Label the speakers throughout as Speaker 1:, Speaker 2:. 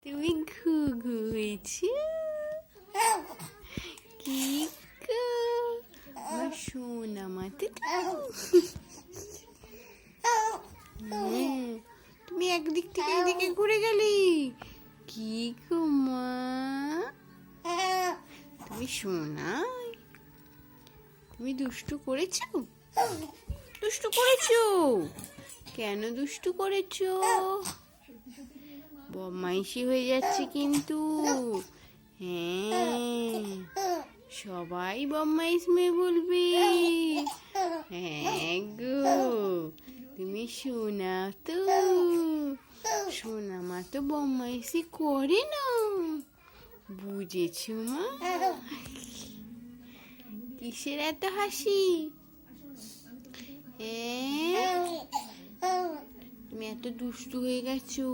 Speaker 1: তুমি ঘুঘু হয়েছো? কি গো, আমার সোনা মাতে তুমি একদিক থেকে এদিকে ঘুরে গেলি। কি গো মা, তুমি সোনা, তুমি দুষ্টু করেছো? দুষ্টু করেছো? কেন দুষ্টু করেছো? বদমাইশি হয়ে যাচ্ছে কিন্তু। হ্যাঁ, সবাই বদমাইশ মেয়ে বলবে। হ্যাঁ গো, তুমি সোনা তো, সোনা মা তো বদমাইশি করে না, বুঝেছো মা? কিসের এত হাসি? তুমি এত দুষ্টু হয়ে গেছো।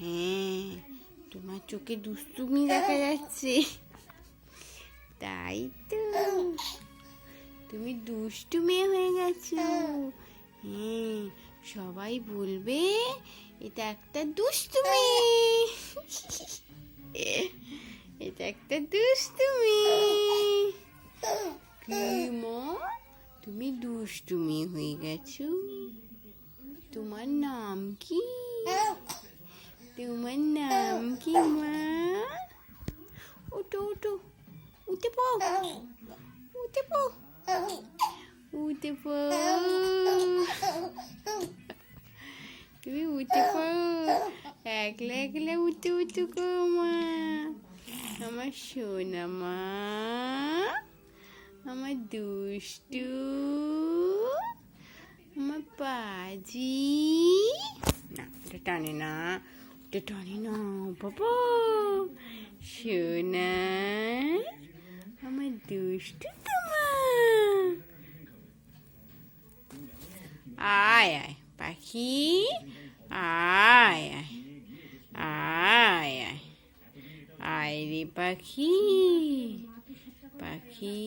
Speaker 1: হ্যাঁ, তোমার চোখে দুষ্টুমি দেখা যাচ্ছে, তাই তো তুমি দুষ্টু মেয়ে হয়ে গেছো। হ্যাঁ, সবাই বলবে এটা একটা দুষ্টু মেয়ে, এটা একটা দুষ্টু মেয়ে। কি মা, তুমি দুষ্টু মেয়ে হয়ে গেছো? তোমার নাম কি? তোমার নাম কি মা? ওঠো ওঠো, উঠে পো, উঠে পো, উঠে পো, তুমি উঠে পো, একলা একলা উঠে উঠে গো মা, আমার সোনা মা, আমার দুষ্টু, আমার পাজি। না, ওটা টানে না, ওটা টানে না বাবা। সোনা, আমার দুষ্টু তোমার। আয় আয় পাখি, আয় আয়, আয় আয়, আয় রে পাখি, পাখি।